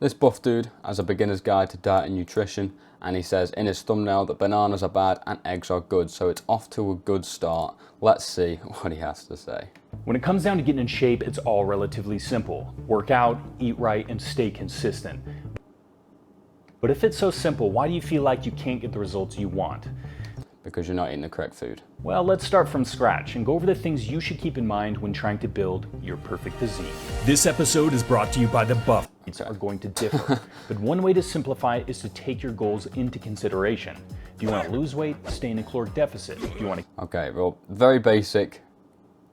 This buff dude has a beginner's guide to diet and nutrition, and he says in his thumbnail that bananas are bad and eggs are good, so it's off to a good start. Let's see what he has to say. When it comes down to getting in shape, it's all relatively simple. Work out, eat right, and stay consistent. But if it's so simple, why do you feel like you can't get the results you want? Because you're not eating the correct food. Well, let's start from scratch and go over the things you should keep in mind when trying to build your perfect physique. This episode is brought to you by the Buff. Are going to differ, but one way to simplify is to take your goals into consideration. Do you want to lose weight? Stay in a caloric deficit. Do you want to... Okay, well, very basic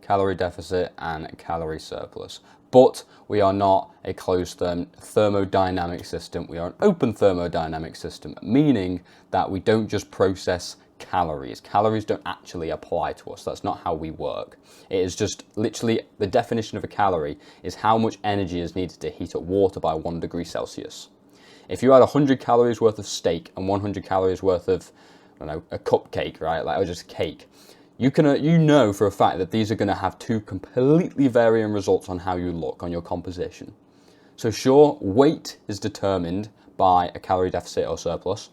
calorie deficit and calorie surplus. But we are not a closed thermodynamic system. We are an open thermodynamic system, meaning that we don't just process calories. Calories don't actually apply to us. That's not how we work. It is just literally the definition of a calorie is how much energy is needed to heat up water by 1 degree Celsius. If you had 100 calories worth of steak and 100 calories worth of, I don't know, a cupcake, right? Like, or just cake. You know for a fact that these are going to have two completely varying results on how you look, on your composition. So sure, weight is determined by a calorie deficit or surplus,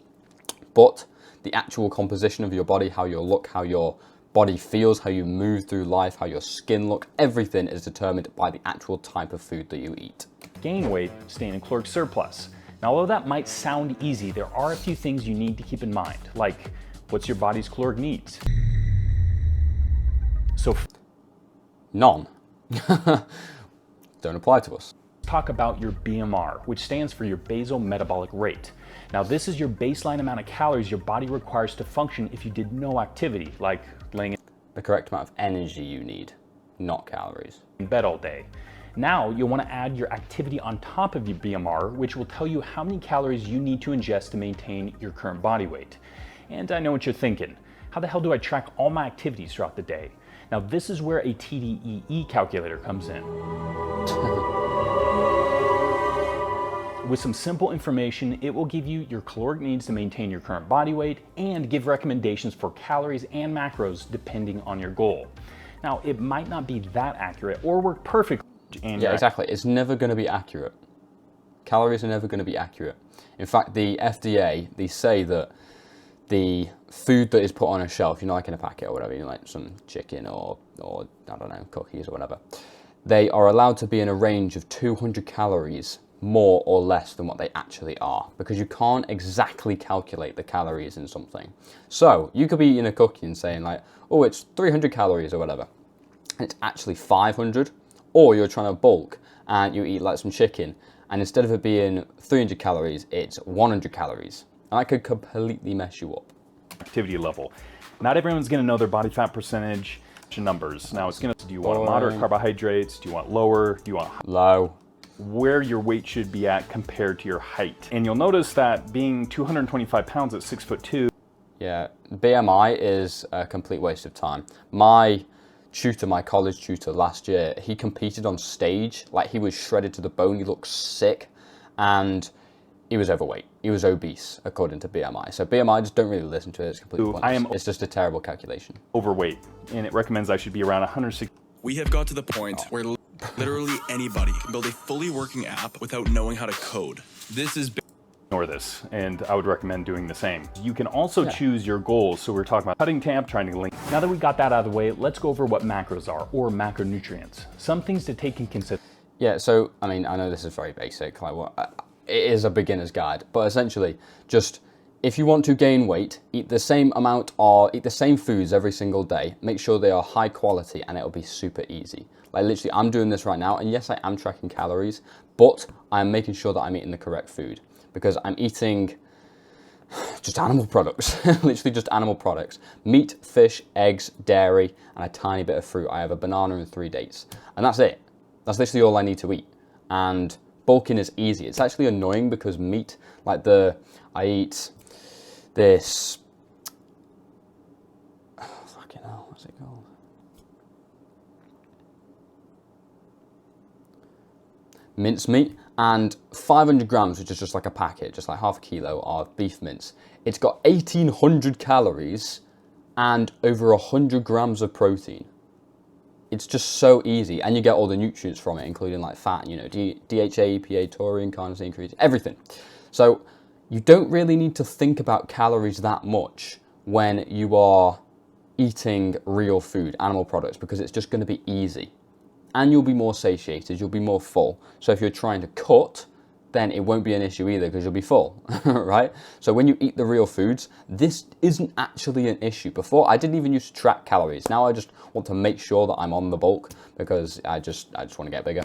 but the actual composition of your body, how you look, how your body feels, how you move through life, how your skin looks, everything is determined by the actual type of food that you eat. Gain weight, staying in caloric surplus. Now, although that might sound easy, there are a few things you need to keep in mind, like what's your body's caloric needs? So none. Don't apply to us. Talk about your BMR, which stands for your basal metabolic rate. Now, this is your baseline amount of calories your body requires to function if you did no activity, like laying the correct amount of energy you need, not calories. In bed all day. Now, you'll want to add your activity on top of your BMR, which will tell you how many calories you need to ingest to maintain your current body weight. And I know what you're thinking. How the hell do I track all my activities throughout the day? Now, this is where a TDEE calculator comes in. With some simple information, it will give you your caloric needs to maintain your current body weight and give recommendations for calories and macros depending on your goal. Now, it might not be that accurate or work perfectly. Yeah, exactly. It's never going to be accurate. Calories are never going to be accurate. In fact, the FDA, they say that the food that is put on a shelf, you know, like in a packet or whatever, you know, like some chicken or I don't know, cookies or whatever, they are allowed to be in a range of 200 calories more or less than what they actually are, because you can't exactly calculate the calories in something. So you could be eating a cookie and saying like, oh, it's 300 calories or whatever, and it's actually 500, or you're trying to bulk and you eat like some chicken, and instead of it being 300 calories, it's 100 calories. And that could completely mess you up. Activity level. Not everyone's going to know their body fat percentage numbers. Now it's going to, do you want moderate carbohydrates? Do you want lower? Do you want low? Where your weight should be at compared to your height. And you'll notice that being 225 pounds at 6'2". Yeah, BMI is a complete waste of time. My tutor, my college tutor last year, he competed on stage, like he was shredded to the bone, he looked sick, and he was overweight. He was obese, according to BMI. So BMI, just don't really listen to it, it's completely pointless. It's just a terrible calculation. Overweight, and it recommends I should be around 160. We have got to the point where literally anybody can build a fully working app without knowing how to code. This is Ignore this, and I would recommend doing the same. You can also choose your goals. So we're talking about cutting tab, trying to link. Now that we got that out of the way, let's go over what macros are, or macronutrients. Some things to take in consideration. Yeah, so, I mean, I know this is very basic, like it is a beginner's guide, but essentially, just if you want to gain weight, eat the same foods every single day, make sure they are high quality, and it'll be super easy. Like literally, I'm doing this right now, and yes, I am tracking calories, but I'm making sure that I'm eating the correct food, because I'm eating just animal products, literally just animal products. Meat, fish, eggs, dairy, and a tiny bit of fruit. I have a banana and 3 dates, and that's it. That's literally all I need to eat, and bulking is easy. It's actually annoying because meat, like I eat this, fucking hell, what's it called? Mincemeat, and 500 grams, which is just like a packet, just like half a kilo of beef mince. It's got 1,800 calories and over 100 grams of protein. it's just so easy, and you get all the nutrients from it, including like fat, you know, DHA, EPA, taurine, carnosine, creatine, everything. So you don't really need to think about calories that much when you are eating real food, animal products, because it's just going to be easy. And you'll be more satiated, you'll be more full. So if you're trying to cut, then it won't be an issue either because you'll be full, right? So when you eat the real foods, this isn't actually an issue. Before, I didn't even used to track calories. Now I just want to make sure that I'm on the bulk because I just want to get bigger.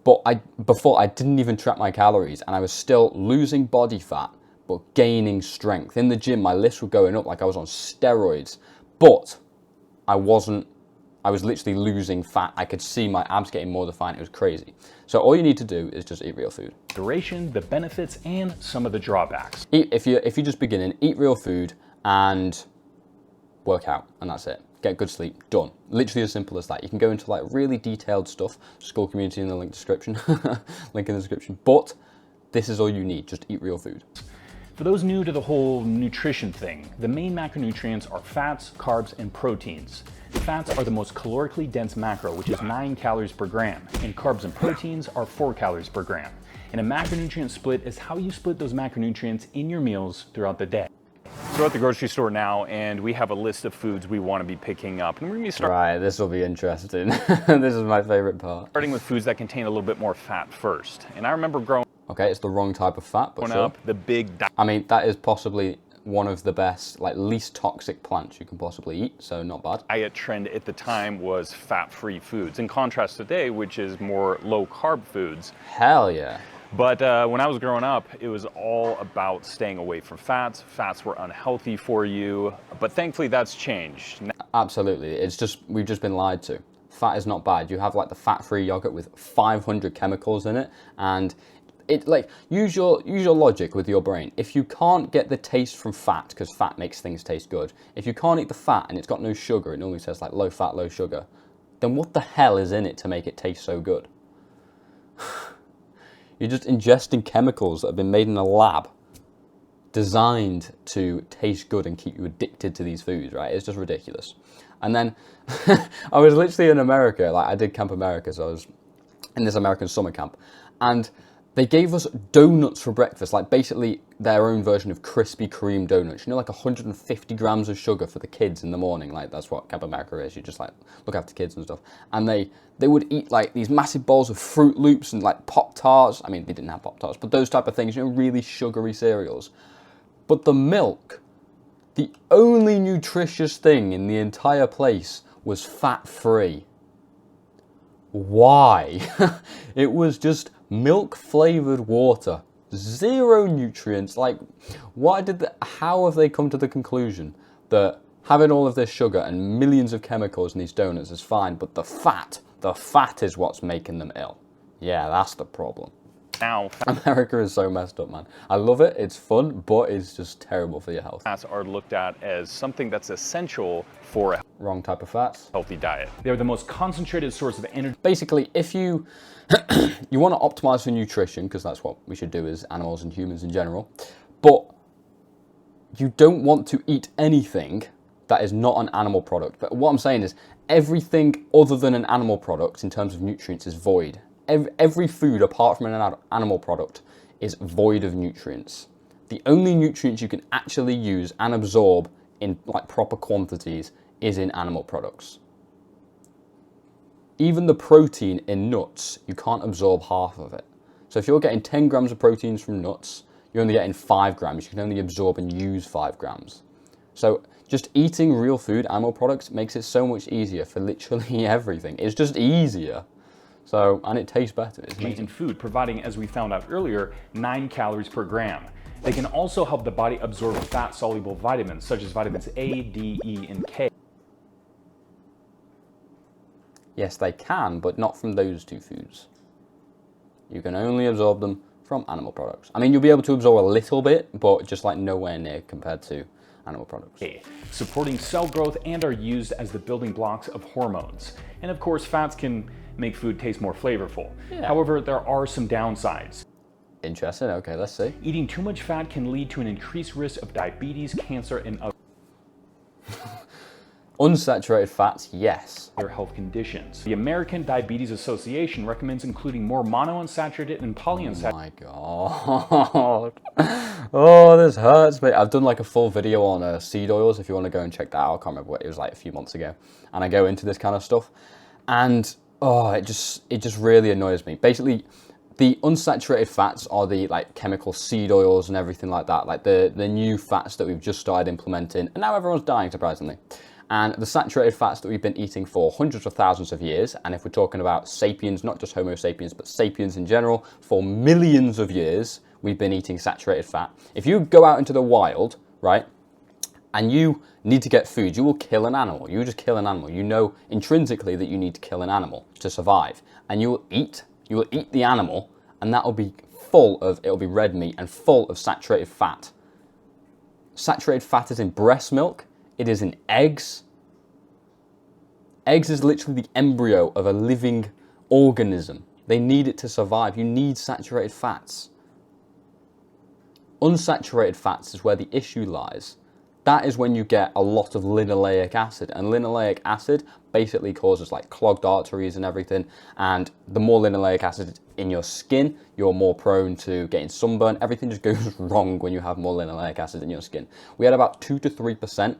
But before I didn't even track my calories, and I was still losing body fat, but gaining strength. In the gym, my lifts were going up like I was on steroids, but I was literally losing fat. I could see my abs getting more defined. It was crazy. So all you need to do is just eat real food. Duration, the benefits, and some of the drawbacks. If you're just beginning, eat real food and work out, and that's it. Get good sleep, done. Literally as simple as that. You can go into like really detailed stuff, school community in the link description, link in the description, but this is all you need, just eat real food. For those new to the whole nutrition thing, the main macronutrients are fats, carbs, and proteins. Fats are the most calorically dense macro, which is 9 calories per gram, and carbs and proteins are 4 calories per gram. And a macronutrient split is how you split those macronutrients in your meals throughout the day. So we're at the grocery store now, and we have a list of foods we want to be picking up. And we're going to be Right, this will be interesting. This is my favorite part. starting with foods that contain a little bit more fat first. And I remember growing Okay, it's the wrong type of fat, but sure. up, the big I mean, that is possibly one of the best, like least toxic plants you can possibly eat, so not bad. diet trend at the time was fat-free foods, in contrast to today, which is more low-carb foods. Hell yeah. But when I was growing up, it was all about staying away from fats. Fats were unhealthy for you, but thankfully that's changed. Absolutely, we've just been lied to. Fat is not bad. You have like the fat-free yogurt with 500 chemicals in it, and it like use your logic with your brain. If you can't get the taste from fat, because fat makes things taste good, if you can't eat the fat and it's got no sugar, it normally says like low fat, low sugar, then what the hell is in it to make it taste so good? You're just ingesting chemicals that have been made in a lab, designed to taste good and keep you addicted to these foods, right? It's just ridiculous. And then I was literally in America, like I did Camp America, so I was in this American summer camp, and they gave us donuts for breakfast, like basically their own version of Krispy Kreme donuts. You know, like 150 grams of sugar for the kids in the morning. Like that's what Camp America is. You just like look after kids and stuff. And they would eat like these massive bowls of Fruit Loops and like Pop-Tarts. I mean, they didn't have Pop-Tarts, but those type of things, you know, really sugary cereals. But the milk, the only nutritious thing in the entire place was fat-free. Why? It was just milk flavored water, 0 nutrients. Like, how have they come to the conclusion that having all of this sugar and millions of chemicals in these donuts is fine, but the fat is what's making them ill? Yeah, that's the problem. Now, America is so messed up, man. I love it, it's fun, but it's just terrible for your health. fats are looked at as something that's essential for a Wrong type of fats. healthy diet. They're the most concentrated source of energy. Basically, if you you want to optimize for nutrition, because that's what we should do as animals and humans in general, but you don't want to eat anything that is not an animal product. But what I'm saying is everything other than an animal product in terms of nutrients is void. Every food apart from an animal product is void of nutrients. The only nutrients you can actually use and absorb in like proper quantities is in animal products. Even the protein in nuts, you can't absorb half of it. So if you're getting 10 grams of proteins from nuts, you're only getting 5 grams. You can only absorb and use 5 grams. So just eating real food, animal products, makes it so much easier for literally everything. It's just easier. So, and it tastes better. It's amazing. in food, providing, as we found out earlier, 9 calories per gram. They can also help the body absorb fat-soluble vitamins, such as vitamins A, D, E, and K. Yes, they can, but not from those 2 foods. You can only absorb them from animal products. I mean, you'll be able to absorb a little bit, but just like nowhere near compared to animal products. Supporting cell growth and are used as the building blocks of hormones. And of course, fats can make food taste more flavorful. Yeah. However, there are some downsides. Interesting, okay, let's see. Eating too much fat can lead to an increased risk of diabetes, cancer, and other. Unsaturated fats, yes. Their health conditions. The American Diabetes Association recommends including more monounsaturated and polyunsaturated. My God. Oh, this hurts me. I've done like a full video on seed oils. If you want to go and check that out, I can't remember what it was, like a few months ago. And I go into this kind of stuff. And oh, it just really annoys me. Basically, the unsaturated fats are the like chemical seed oils and everything like that. Like the new fats that we've just started implementing. And now everyone's dying, surprisingly. And the saturated fats that we've been eating for hundreds of thousands of years, and if we're talking about sapiens, not just Homo sapiens, but sapiens in general, for millions of years, we've been eating saturated fat. If you go out into the wild, right, and you need to get food, you will kill an animal. You just kill an animal. You know intrinsically that you need to kill an animal to survive. And you will eat the animal, and that will be it'll be red meat and full of saturated fat. Saturated fat is in breast milk. It is in eggs. Eggs is literally the embryo of a living organism. They need it to survive. You need saturated fats. Unsaturated fats is where the issue lies. That is when you get a lot of linoleic acid. And linoleic acid basically causes like clogged arteries and everything. And the more linoleic acid in your skin, you're more prone to getting sunburn. Everything just goes wrong when you have more linoleic acid in your skin. We had about 2 to 3%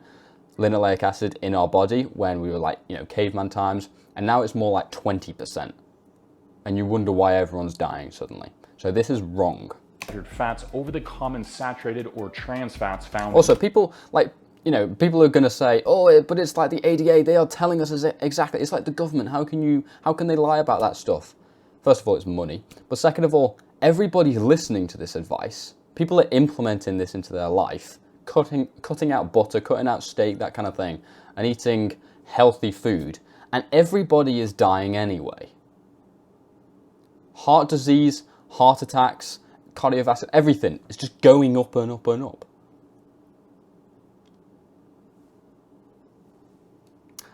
linoleic acid in our body when we were like, caveman times. And now it's more like 20%. And you wonder why everyone's dying suddenly. So this is wrong. Fats over the common saturated or trans fats found. Also, people people are going to say, oh, but it's like the ADA. They are telling us exactly. It's like the government. How can they lie about that stuff? First of all, it's money. But second of all, everybody's listening to this advice. People are implementing this into their life, cutting out butter, cutting out steak, that kind of thing, and eating healthy food. And everybody is dying anyway. Heart disease, heart attacks, cardiovascular, everything is just going up and up and up.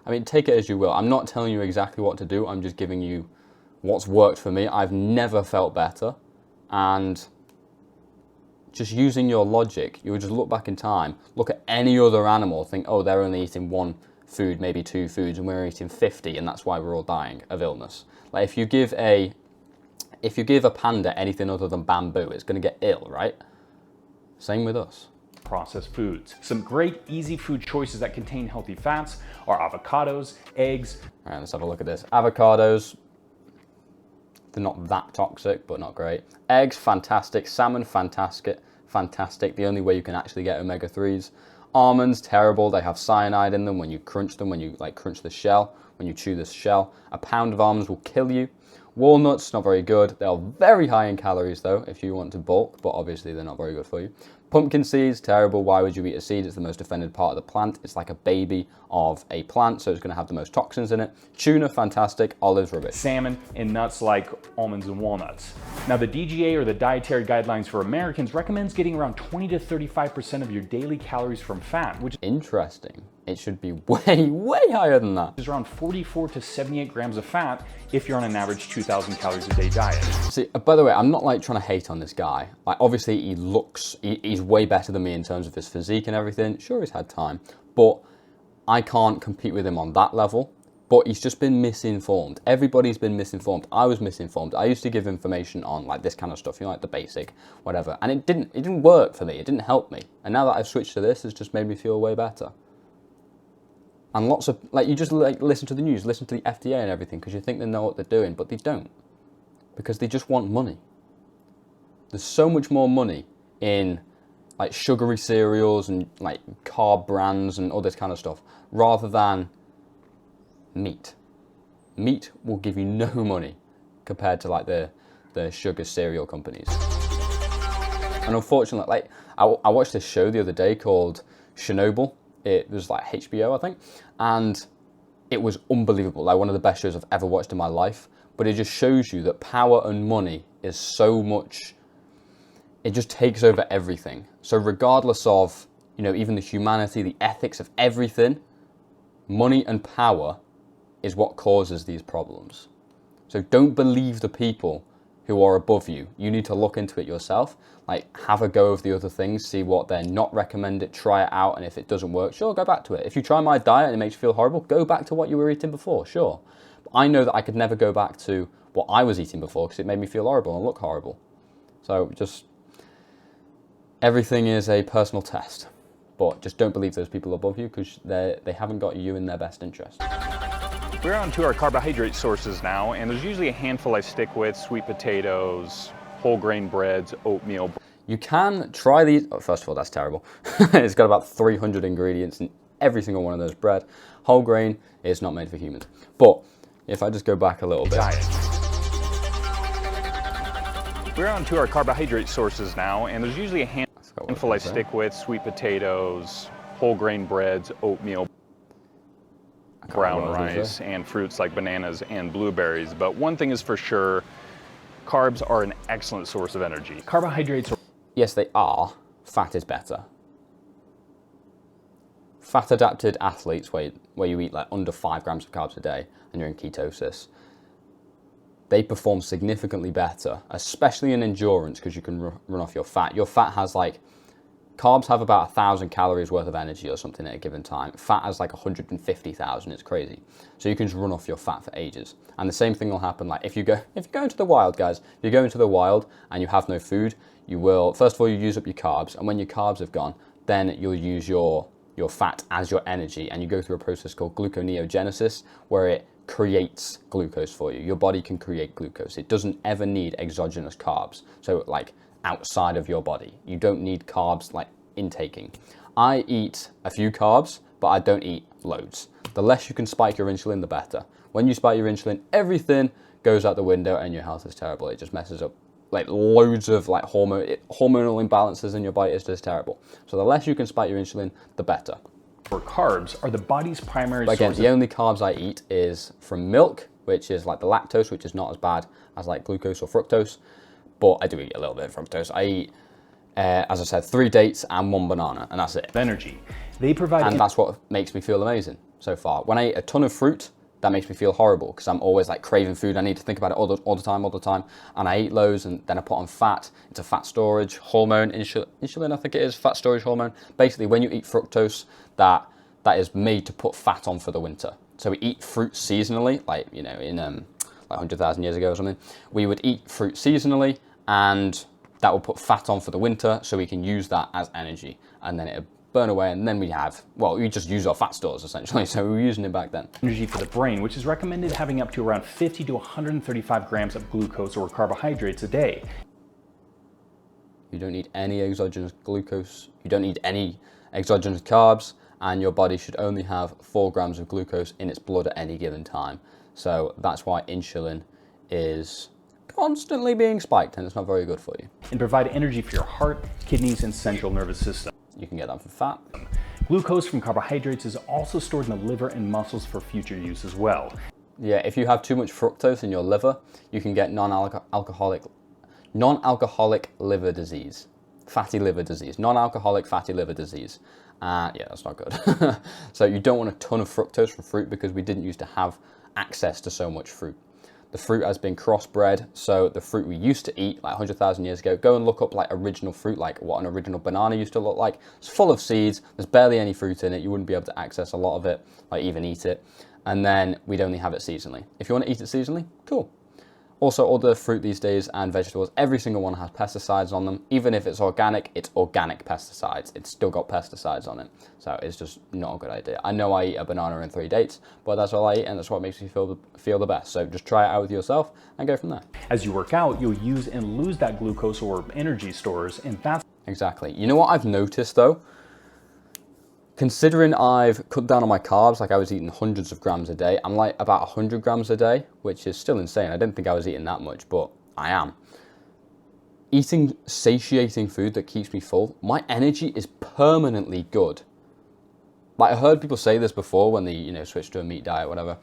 I mean, take it as you will. I'm not telling you exactly what to do. I'm just giving you what's worked for me. I've never felt better. And just using your logic, you would just look back in time, look at any other animal, think, oh, they're only eating one food, maybe 2 foods, and we're eating 50, and that's why we're all dying of illness. Like if you give a panda anything other than bamboo, it's going to get ill, right? Same with us. Processed foods. Some great easy food choices that contain healthy fats are avocados, eggs. All right, let's have a look at this. Avocados, they're not that toxic, but not great. Eggs, fantastic. Salmon, fantastic. The only way you can actually get omega-3s. Almonds, terrible. They have cyanide in them when you crunch them, when you crunch the shell, when you chew the shell. A pound of almonds will kill you. Walnuts, not very good. They are very high in calories though, if you want to bulk, but obviously they're not very good for you. Pumpkin seeds, terrible. Why would you eat a seed? It's the most defended part of the plant. It's like a baby of a plant, so it's going to have the most toxins in it. Tuna, fantastic. Olives, rubbish. Salmon and nuts like almonds and walnuts. Now the DGA, or the Dietary Guidelines for Americans, recommends getting around 20 to 35% of your daily calories from fat, which interesting. It should be way higher than that. is around 44 to 78 grams of fat if you're on an average 2,000 calories a day diet. See, by the way, I'm not like trying to hate on this guy. Like, obviously he's way better than me in terms of his physique and everything. Sure, he's had time, but I can't compete with him on that level. But he's just been misinformed. Everybody's been misinformed. I was misinformed. I used to give information on like this kind of stuff, like the basic, whatever. And it didn't work for me. It didn't help me. And now that I've switched to this, it's just made me feel way better. And lots of, you just listen to the news, listen to the FDA and everything, because you think they know what they're doing, but they don't. Because they just want money. There's so much more money in sugary cereals and carb brands and all this kind of stuff, rather than meat. Meat will give you no money compared to the sugar cereal companies. And unfortunately, I watched this show the other day called Chernobyl. It was HBO, I think, and it was unbelievable. One of the best shows I've ever watched in my life. But it just shows you that power and money is so much, it just takes over everything. So regardless of, even the humanity, the ethics of everything, money and power is what causes these problems. So don't believe the people who are above you. You need to look into it yourself, like have a go of the other things, see what they're not recommended, try it out, and if it doesn't work, sure, go back to it. If you try my diet and it makes you feel horrible, go back to what you were eating before, sure. But I know that I could never go back to what I was eating before because it made me feel horrible and look horrible. So just, everything is a personal test. But just don't believe those people above you because they haven't got you in their best interest. We're on to our carbohydrate sources now, and there's usually a handful I stick with: sweet potatoes, whole grain breads, oatmeal. You can try these. Oh, first of all, that's terrible. It's got about 300 ingredients in every single one of those bread. Whole grain is not made for humans. But if I just go back a little bit. Diet. We're on to our carbohydrate sources now, and there's usually a handful I stick with: sweet potatoes, whole grain breads, oatmeal, brown rice, and fruits like bananas and blueberries. But one thing is for sure, carbs are an excellent source of energy. Carbohydrates are... Yes, they are. Fat is better. Fat-adapted athletes, where you eat like under 5 grams of carbs a day and you're in ketosis, they perform significantly better, especially in endurance, because you can run off your fat. Your fat has like, carbs have about 1,000 calories worth of energy or something at a given time. Fat has like 150,000, it's crazy. So you can just run off your fat for ages. And the same thing will happen like if you go into the wild, guys, if you go into the wild and you have no food, you will, first of all, you use up your carbs. And when your carbs have gone, then you'll use your fat as your energy. And you go through a process called gluconeogenesis, where it creates glucose for you. Your body can create glucose. It doesn't ever need exogenous carbs. So like outside of your body, you don't need carbs like intaking. I eat a few carbs, but I don't eat loads. The less you can spike your insulin, the better. When you spike your insulin, everything goes out the window and your health is terrible. It just messes up like loads of like hormonal imbalances in your body. Is just terrible. So the less you can spike your insulin, the better. Or carbs are the body's primary But again, source. the only carbs I eat is from milk, which is like the lactose, which is not as bad as like glucose or fructose. But I do eat a little bit of fructose. I eat, as I said, 3 dates and 1 banana, and that's it. Energy. They provide... And that's what makes me feel amazing so far. When I eat a ton of fruit, that makes me feel horrible because I'm always like craving food. I need to think about it all the time. And I eat loads and then I put on fat. It's a fat storage hormone, insulin I think it is, fat storage hormone. Basically, when you eat fructose, that is made to put fat on for the winter. So we eat fruit seasonally, like, you know, in like 100,000 years ago or something. We would eat fruit seasonally, and that will put fat on for the winter so we can use that as energy, and then it'll burn away, and then we just use our fat stores essentially, so we were using it back then. Energy for the brain, which is recommended having up to around 50 to 135 grams of glucose or carbohydrates a day. You don't need any exogenous glucose, you don't need any exogenous carbs, and your body should only have 4 grams of glucose in its blood at any given time. So that's why insulin is constantly being spiked, and it's not very good for you. And provide energy for your heart, kidneys, and central nervous system. You can get that from fat. Glucose from carbohydrates is also stored in the liver and muscles for future use as well. Yeah, if you have too much fructose in your liver, you can get non-alcoholic liver disease, fatty liver disease, non-alcoholic fatty liver disease. Yeah, that's not good. So you don't want a ton of fructose from fruit because we didn't used to have access to so much fruit. The fruit has been crossbred, so the fruit we used to eat like 100,000 years ago, go and look up like original fruit, like what an original banana used to look like. It's full of seeds, there's barely any fruit in it, you wouldn't be able to access a lot of it, like even eat it. And then we'd only have it seasonally. If you want to eat it seasonally, cool. Also, all the fruit these days and vegetables, every single one has pesticides on them. Even if it's organic pesticides. It's still got pesticides on it. So it's just not a good idea. I know I eat a banana in 3 dates, but that's all I eat and that's what makes me feel the best. So just try it out with yourself and go from there. As you work out, you'll use and lose that glucose or energy stores, and that's... Exactly. You know what I've noticed though? Considering I've cut down on my carbs, like I was eating hundreds of grams a day, I'm like about 100 grams a day, which is still insane. I didn't think I was eating that much, but I am. Eating satiating food that keeps me full, my energy is permanently good. Like I heard people say this before when they, switched to a meat diet, whatever.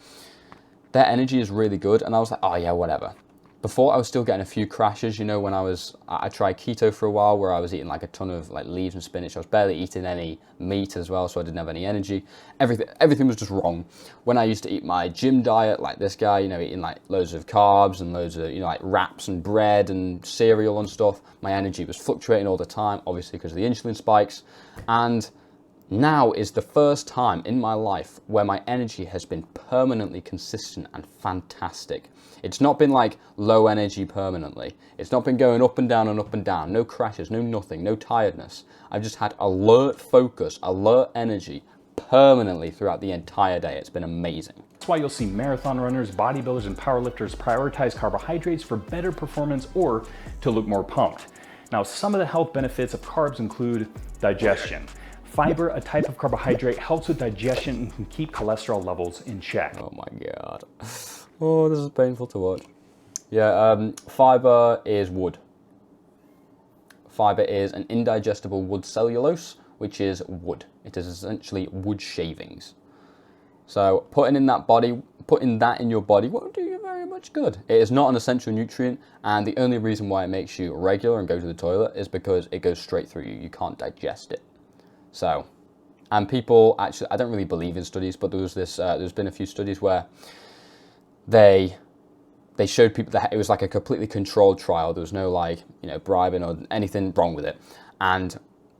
Their energy is really good, and I was like, oh yeah, whatever. Before I was still getting a few crashes, you know, when I tried keto for a while where I was eating like a ton of like leaves and spinach. I was barely eating any meat as well, so I didn't have any energy. Everything was just wrong. When I used to eat my gym diet, like this guy, you know, eating like loads of carbs and loads of, you know, like wraps and bread and cereal and stuff, my energy was fluctuating all the time, obviously because of the insulin spikes. And now is the first time in my life where my energy has been permanently consistent and fantastic. It's not been like low energy permanently. It's not been going up and down and up and down. No crashes, no nothing, no tiredness. I've just had alert focus, alert energy permanently throughout the entire day. It's been amazing. That's why you'll see marathon runners, bodybuilders, and powerlifters prioritize carbohydrates for better performance or to look more pumped. Now, some of the health benefits of carbs include digestion. Fiber, a type of carbohydrate, helps with digestion and can keep cholesterol levels in check. Oh my God. Oh, this is painful to watch. Yeah, fiber is wood. Fiber is an indigestible wood cellulose, which is wood. It is essentially wood shavings. So putting that in your body won't do you very much good. It is not an essential nutrient, and the only reason why it makes you regular and go to the toilet is because it goes straight through you. You can't digest it. So, and people actually, I don't really believe in studies, but there's been a few studies where they showed people that it was like a completely controlled trial. There was no like, you know, bribing or anything wrong with it. And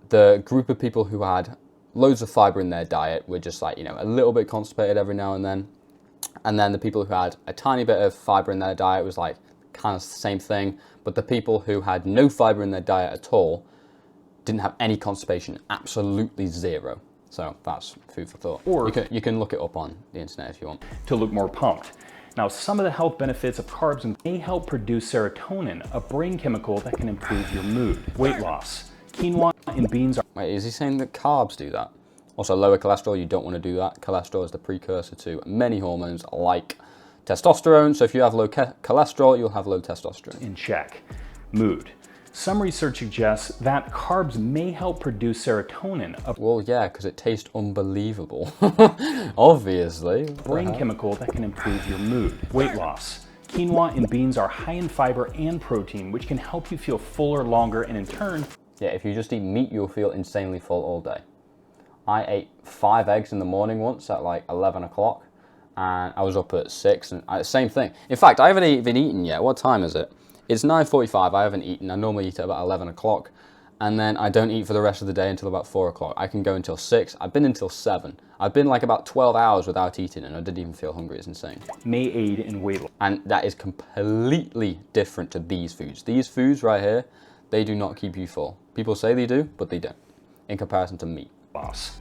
the group of people who had loads of fiber in their diet were just like, you know, a little bit constipated every now and then. And then the people who had a tiny bit of fiber in their diet was like kind of the same thing. But the people who had no fiber in their diet at all didn't have any constipation, absolutely zero. So that's food for thought. Or you can look it up on the internet if you want. To look more pumped. Now, some of the health benefits of carbs may help produce serotonin, a brain chemical that can improve your mood. Weight loss. Quinoa and beans are... Wait, is he saying that carbs do that? Also, lower cholesterol, you don't want to do that. Cholesterol is the precursor to many hormones like testosterone. So if you have low cholesterol, you'll have low testosterone. In check. Mood. Some research suggests that carbs may help produce serotonin, a well, yeah, because it tastes unbelievable. Obviously. brain chemical that can improve your mood. Weight loss. Quinoa and beans are high in fiber and protein, which can help you feel fuller longer and in turn... Yeah, if you just eat meat, you'll feel insanely full all day. I ate 5 eggs in the morning once at like 11 o'clock, and I was up at 6, and same thing. In fact, I haven't even eaten yet. What time is it? It's 9:45, I haven't eaten. I normally eat at about 11 o'clock, and then I don't eat for the rest of the day until about 4 o'clock. I can go until 6. I've been until 7. I've been like about 12 hours without eating, and I didn't even feel hungry. It's insane. May aid in weight loss. And that is completely different to these foods. These foods right here, they do not keep you full. People say they do, but they don't, in comparison to meat.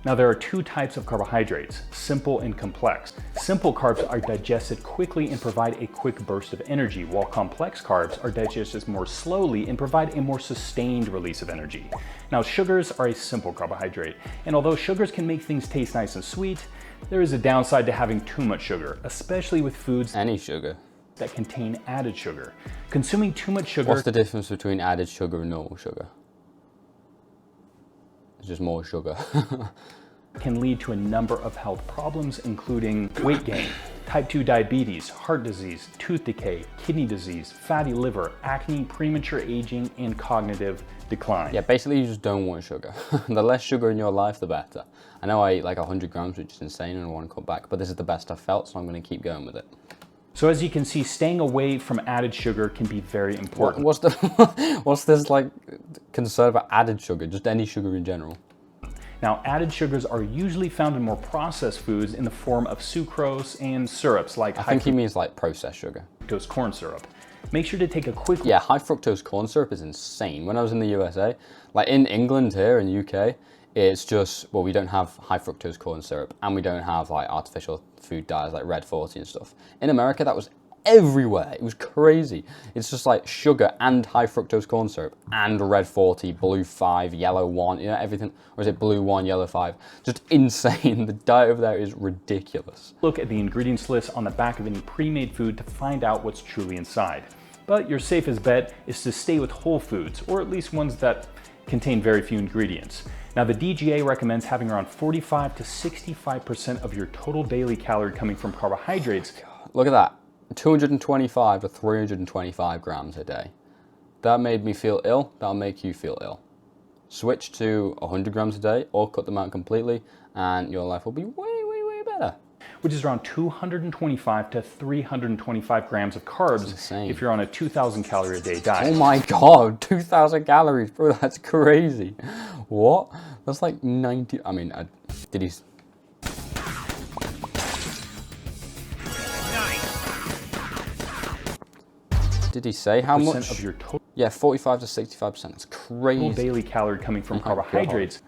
Now, there are two types of carbohydrates, simple and complex. Simple carbs are digested quickly and provide a quick burst of energy, while complex carbs are digested more slowly and provide a more sustained release of energy. Now, sugars are a simple carbohydrate, and although sugars can make things taste nice and sweet, there is a downside to having too much sugar, especially with foods Any sugar. that contain added sugar. Consuming too much sugar... What's the difference between added sugar and normal sugar? It's just more sugar. can lead to a number of health problems, including weight gain, type 2 diabetes, heart disease, tooth decay, kidney disease, fatty liver, acne, premature aging, and cognitive decline. Yeah, basically you just don't want sugar. The less sugar in your life, the better. I know I eat like 100 grams, which is insane, and I want to cut back, but this is the best I've felt, so I'm going to keep going with it. So as you can see, staying away from added sugar can be very important. What's this like concern about added sugar? Just any sugar in general? Now, added sugars are usually found in more processed foods in the form of sucrose and syrups like I think he means like processed sugar. fructose corn syrup. Make sure to take a quick look. Yeah, high fructose corn syrup is insane. When I was in the USA, like in England here in the UK, it's just, well, we don't have high fructose corn syrup and we don't have like artificial food dyes like Red 40 and stuff. In America, that was everywhere. It was crazy. It's just like sugar and high fructose corn syrup and Red 40, Blue 5, Yellow 1, you know, everything. Or is it Blue 1, Yellow 5? Just insane. The diet over there is ridiculous. Look at the ingredients list on the back of any pre-made food to find out what's truly inside. But your safest bet is to stay with whole foods, or at least ones that contain very few ingredients. Now, the DGA recommends having around 45 to 65% of your total daily calorie coming from carbohydrates. Look at that. 225 to 325 grams a day. That made me feel ill. That'll make you feel ill. Switch to 100 grams a day or cut them out completely and your life will be way better. Which is around 225 to 325 grams of carbs if you're on a 2,000 calorie a day diet. Oh my God, 2,000 calories, bro, that's crazy. What? That's like 90, I mean, did he... Did he say how much? Of your total Yeah, 45 to 65%. That's crazy. daily calorie coming from my carbohydrates.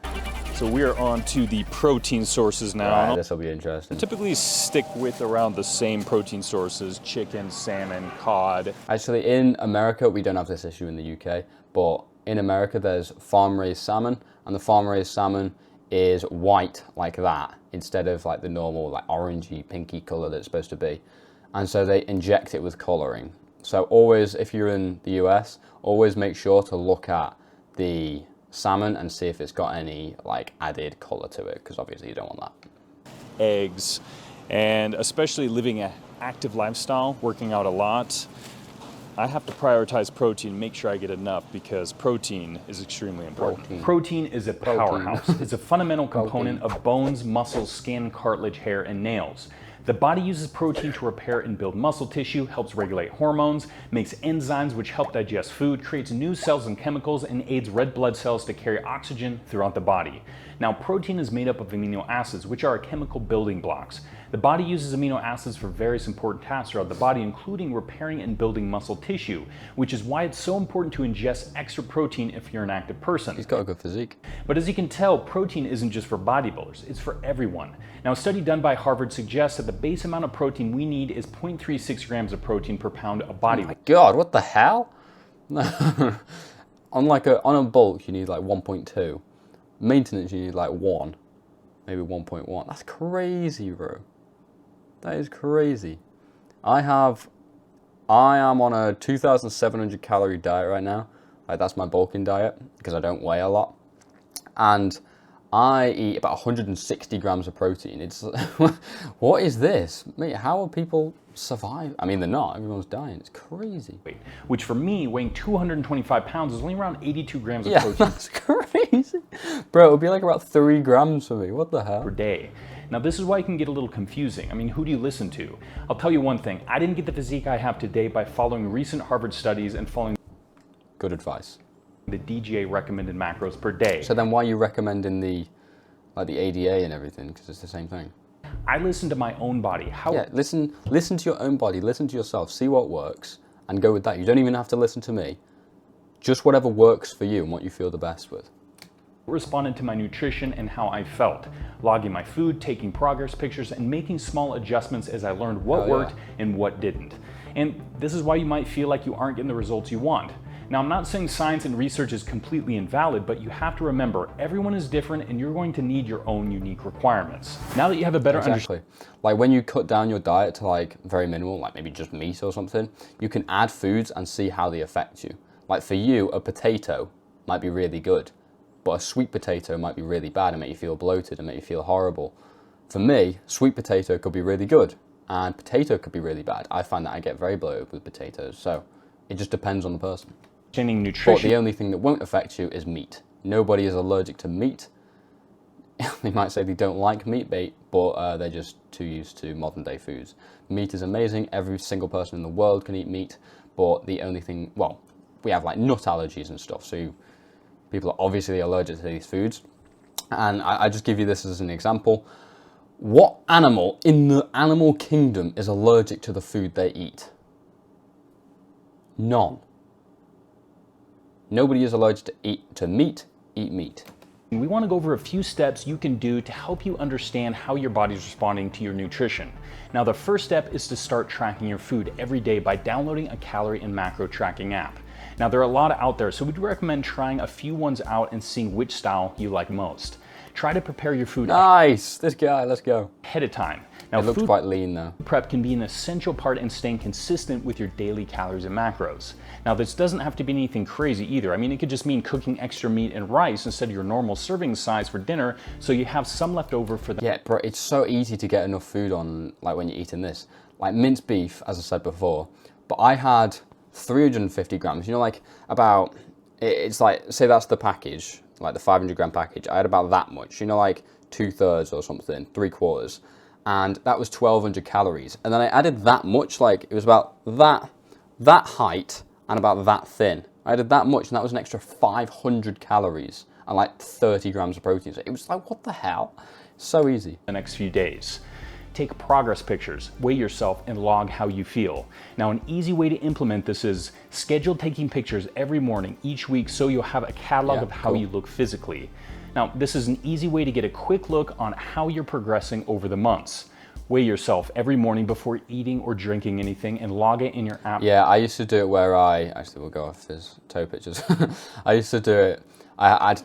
So we are on to the protein sources now. Right, this will be interesting. Typically stick with around the same protein sources: chicken, salmon, cod. Actually, in America, we don't have this issue in the UK, but in America, there's farm-raised salmon, and the farm-raised salmon is white like that, instead of like the normal like orangey, pinky color that it's supposed to be. And so they inject it with coloring. So always, if you're in the US, always make sure to look at the salmon and see if it's got any like added color to it, because obviously you don't want that. Eggs, and especially living an active lifestyle, working out a lot, I have to prioritize protein, make sure I get enough, because protein is extremely important. Protein is a powerhouse. It's a fundamental component of bones, muscles, skin, cartilage, hair, and nails. The body uses protein to repair and build muscle tissue, helps regulate hormones, makes enzymes which help digest food, creates new cells and chemicals, and aids red blood cells to carry oxygen throughout the body. Now, protein is made up of amino acids, which are chemical building blocks. The body uses amino acids for various important tasks throughout the body, including repairing and building muscle tissue, which is why it's so important to ingest extra protein if you're an active person. He's got a good physique. But as you can tell, protein isn't just for bodybuilders, it's for everyone. Now, a study done by Harvard suggests that the base amount of protein we need is 0.36 grams of protein per pound of body weight. God, what the hell? on a bulk, you need like 1.2. Maintenance, you need like 1, maybe 1.1. That's crazy, bro. That is crazy. I am on a 2,700 calorie diet right now. Like, that's my bulking diet because I don't weigh a lot, and I eat about 160 grams of protein. It's what is this, mate? How are people survive? I mean, they're not. Everyone's dying. It's crazy. Which for me, weighing 225 pounds is only around 82 grams of Yeah, protein that's crazy, bro. It would be like about 3 grams for me. What the hell? per day. Now, this is why it can get a little confusing. I mean, who do you listen to? I'll tell you one thing. I didn't get the physique I have today by following recent Harvard studies and following Good advice. the DGA recommended macros per day. So then, why are you recommending the ADA and everything? Because it's the same thing. I listen to my own body. Yeah, listen to your own body. Listen to yourself. See what works, and go with that. You don't even have to listen to me. Just whatever works for you and what you feel the best with. Responded to my nutrition and how I felt, logging my food, taking progress pictures, and making small adjustments as I learned what worked and what didn't. And this is why you might feel like you aren't getting the results you want. Now, I'm not saying science and research is completely invalid, but you have to remember everyone is different and you're going to need your own unique requirements. Now that you have a better understanding, Like when you cut down your diet to like very minimal, like maybe just meat or something, you can add foods and see how they affect you. Like for you, a potato might be really good, but a sweet potato might be really bad and make you feel bloated and make you feel horrible. For me, sweet potato could be really good and potato could be really bad. I find that I get very bloated with potatoes, so it just depends on the person. nutrition. But the only thing that won't affect you is meat. Nobody is allergic to meat. They might say they don't like meat, but they're just too used to modern day foods. Meat is amazing. Every single person in the world can eat meat, but the only thing, well, we have like nut allergies and stuff, so people are obviously allergic to these foods. And I just give you this as an example. What animal in the animal kingdom is allergic to the food they eat? None. Nobody is allergic to meat. Eat meat. We want to go over a few steps you can do to help you understand how your body's responding to your nutrition. Now, the first step is to start tracking your food every day by downloading a calorie and macro tracking app. Now, there are a lot out there, so we'd recommend trying a few ones out and seeing which style you like most. Try to prepare your food Nice, this guy, let's go. ahead of time. Now, It looks food quite lean though. prep can be an essential part in staying consistent with your daily calories and macros. Now, this doesn't have to be anything crazy either. I mean, it could just mean cooking extra meat and rice instead of your normal serving size for dinner, so you have some left over for the Yeah, bro, it's so easy to get enough food on, like when you're eating this. like minced beef, as I said before, but I had 350 grams, you know, like about, it's like, say that's the package, like the 500 gram package, I had about that much, you know, like 2/3 or something, 3/4, and that was 1200 calories. And then I added that much, like it was about that height and about that thin. I added that much, and that was an extra 500 calories and like 30 grams of protein. So it was like, what the hell? So easy. The next few days. Take progress pictures, weigh yourself, and log how you feel. Now, an easy way to implement this is schedule taking pictures every morning, each week, so you'll have a catalog of how you look physically. Now, this is an easy way to get a quick look on how you're progressing over the months. Weigh yourself every morning before eating or drinking anything and log it in your app. Yeah, I used to do it where actually we'll go off his toe pictures. I used to do it, I'd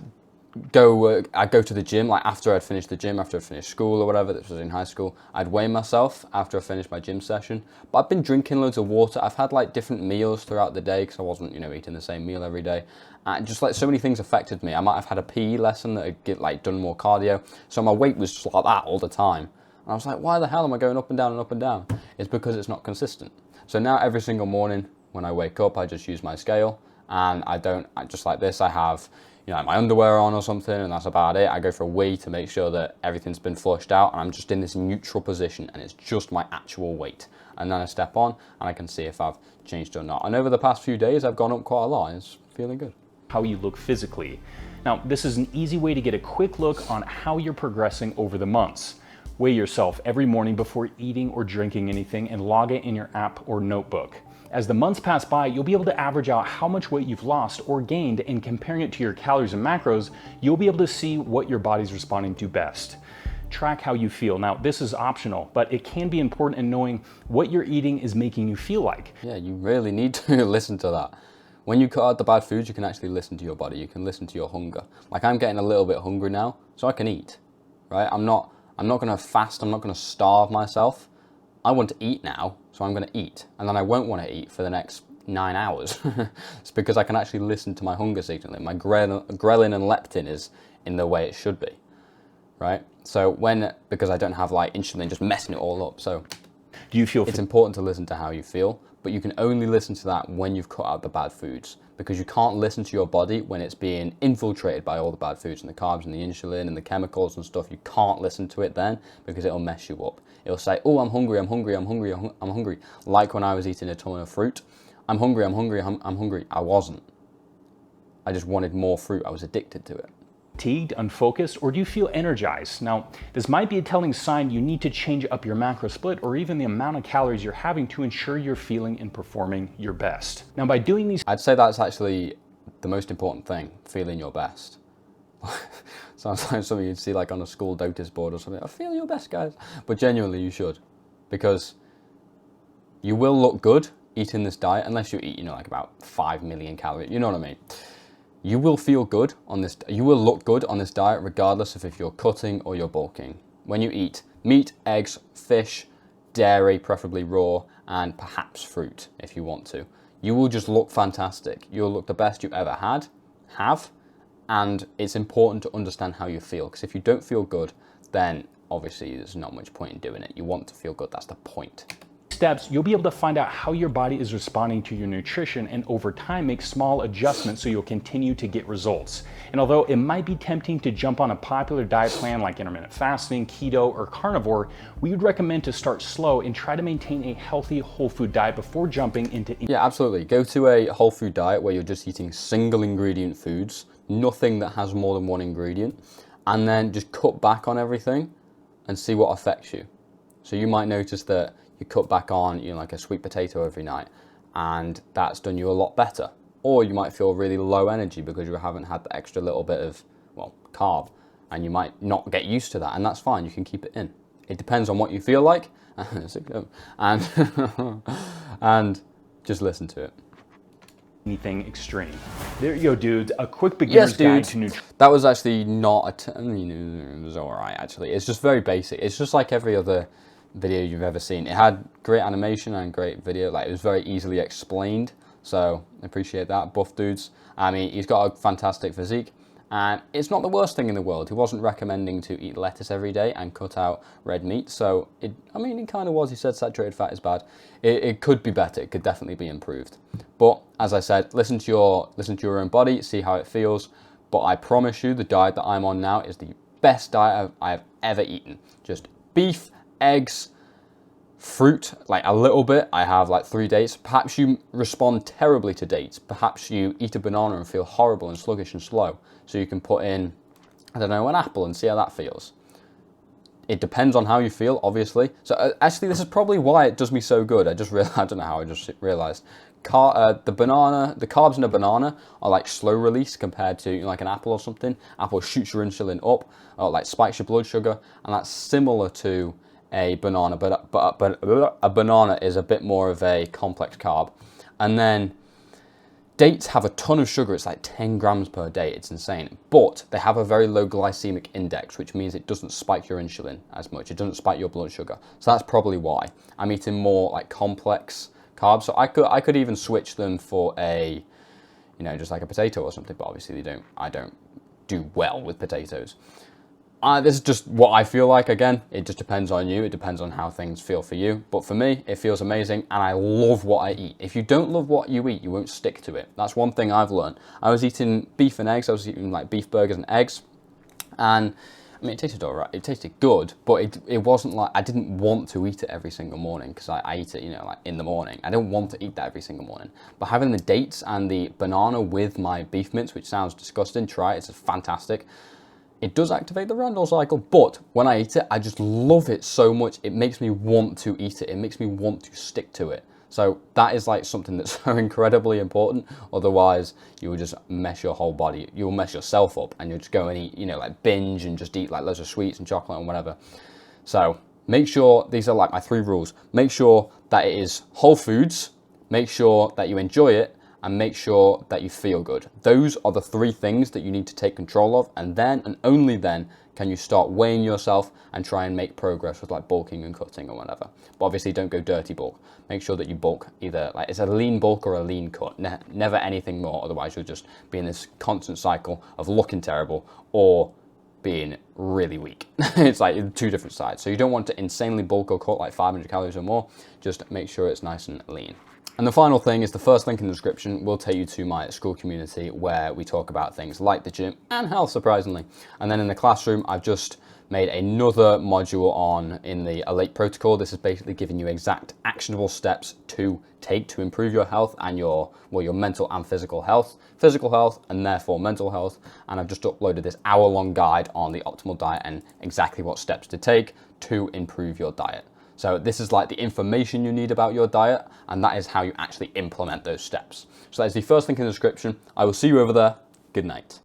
go to the gym, like after I'd finished the gym, after I'd finished school or whatever, this was in high school, I'd weigh myself after I finished my gym session. But I've been drinking loads of water. I've had like different meals throughout the day because I wasn't, eating the same meal every day. And just like so many things affected me. I might have had a PE lesson that had like done more cardio. So my weight was just like that all the time. And I was like, why the hell am I going up and down and up and down? It's because it's not consistent. So now every single morning when I wake up, I just use my scale, and just like this, I have, my underwear on or something, and that's about it. I go for a wee to make sure that everything's been flushed out, and I'm just in this neutral position, and it's just my actual weight. And then I step on, and I can see if I've changed or not. And over the past few days, I've gone up quite a lot, and it's feeling good. How you look physically. Now, this is an easy way to get a quick look on how you're progressing over the months. Weigh yourself every morning before eating or drinking anything and log it in your app or notebook. As the months pass by, you'll be able to average out how much weight you've lost or gained, and comparing it to your calories and macros, you'll be able to see what your body's responding to best. Track how you feel. Now, this is optional, but it can be important in knowing what you're eating is making you feel like. Yeah, you really need to listen to that. When you cut out the bad foods, you can actually listen to your body. You can listen to your hunger. Like, I'm getting a little bit hungry now, so I can eat, right? I'm not going to fast. I'm not going to starve myself. I want to eat now, so I'm going to eat. And then I won't want to eat for the next 9 hours. It's because I can actually listen to my hunger signaling. My ghrelin and leptin is in the way it should be, right? So because I don't have like insulin just messing it all up. So do you feel it's important to listen to how you feel, but you can only listen to that when you've cut out the bad foods, because you can't listen to your body when it's being infiltrated by all the bad foods and the carbs and the insulin and the chemicals and stuff. You can't listen to it then, because it'll mess you up. It'll say, oh, I'm hungry, I'm hungry, I'm hungry, I'm hungry. Like when I was eating a ton of fruit. I'm hungry, I'm hungry, I'm hungry. I wasn't. I just wanted more fruit. I was addicted to it. Fatigued, unfocused, or do you feel energized? Now, this might be a telling sign you need to change up your macro split or even the amount of calories you're having to ensure you're feeling and performing your best. Now, by doing these, I'd say that's actually the most important thing, feeling your best. Sounds like something you'd see like on a school notice board or something. I feel your best, guys. But genuinely, you should, because you will look good eating this diet, unless you eat, like about 5 million calories. You know what I mean? You will feel good on this. You will look good on this diet, regardless of if you're cutting or you're bulking. When you eat meat, eggs, fish, dairy, preferably raw, and perhaps fruit, if you want to, you will just look fantastic. You'll look the best you ever have. And it's important to understand how you feel, because if you don't feel good, then obviously there's not much point in doing it. You want to feel good, that's the point. Steps, you'll be able to find out how your body is responding to your nutrition, and over time make small adjustments so you'll continue to get results. And although it might be tempting to jump on a popular diet plan like intermittent fasting, keto, or carnivore, we would recommend to start slow and try to maintain a healthy whole food diet before jumping into... Yeah, absolutely. Go to a whole food diet where you're just eating single ingredient foods, nothing that has more than one ingredient, and then just cut back on everything and see what affects you. So you might notice that you cut back on, like a sweet potato every night, and that's done you a lot better. Or you might feel really low energy because you haven't had the extra little bit of, carb, and you might not get used to that, and that's fine. You can keep it in. It depends on what you feel like, and just listen to it. Anything extreme. There you go, dudes. A quick beginner's guide to nutrition. That was actually not it was alright, actually. It's just very basic. It's just like every other video you've ever seen. It had great animation and great video. Like, it was very easily explained. So, I appreciate that. Buff dudes. I mean, he's got a fantastic physique. And it's not the worst thing in the world. He wasn't recommending to eat lettuce every day and cut out red meat. So, it kind of was. He said saturated fat is bad. It could be better. It could definitely be improved. But as I said, listen to your own body, see how it feels. But I promise you, the diet that I'm on now is the best diet I've ever eaten. Just beef, eggs, fruit, like a little bit. I have like 3 dates. Perhaps you respond terribly to dates. Perhaps you eat a banana and feel horrible and sluggish and slow. So you can put in, I don't know, an apple and see how that feels. It depends on how you feel, obviously. So actually, this is probably why it does me so good. I just realized, I don't know how I just realized. The carbs in a banana are like slow release compared to like an apple or something. Apple shoots your insulin up, or like spikes your blood sugar, and that's similar to a banana, but a banana is a bit more of a complex carb. And then dates have a ton of sugar. It's like 10 grams per day. It's insane. But they have a very low glycemic index, which means it doesn't spike your insulin as much. It doesn't spike your blood sugar. So that's probably why. I'm eating more like complex carbs. So I could even switch them for a, just like a potato or something. But obviously I don't do well with potatoes. This is just what I feel like. Again, it just depends on you. It depends on how things feel for you. But for me, it feels amazing, and I love what I eat. If you don't love what you eat, you won't stick to it. That's one thing I've learned. I was eating beef and eggs. I was eating like beef burgers and eggs, and it tasted all right. It tasted good, but it wasn't like, I didn't want to eat it every single morning because I eat it, like in the morning. I don't want to eat that every single morning. But having the dates and the banana with my beef mince, which sounds disgusting, try it. It's fantastic. It does activate the Randall cycle, but when I eat it, I just love it so much. It makes me want to eat it. It makes me want to stick to it. So that is like something that's so incredibly important. Otherwise, you will just mess your whole body. You'll mess yourself up, and you'll just go and eat, like binge and just eat like loads of sweets and chocolate and whatever. So make sure, these are like my 3 rules. Make sure that it is whole foods. Make sure that you enjoy it. And make sure that you feel good. Those are the 3 things that you need to take control of, and then and only then can you start weighing yourself and try and make progress with like bulking and cutting or whatever. But obviously don't go dirty bulk. Make sure that you bulk either like it's a lean bulk or a lean cut. Never anything more, otherwise you'll just be in this constant cycle of looking terrible or being really weak. It's like 2 different sides. So you don't want to insanely bulk or cut like 500 calories or more. Just make sure it's nice and lean. And the final thing is the first link in the description will take you to my school community where we talk about things like the gym and health, surprisingly. And then in the classroom, I've just made another module in the Elate protocol. This is basically giving you exact actionable steps to take to improve your health and your mental and physical health, and therefore mental health. And I've just uploaded this hour-long guide on the optimal diet and exactly what steps to take to improve your diet. So this is like the information you need about your diet, and that is how you actually implement those steps. So that is the first link in the description. I will see you over there. Good night.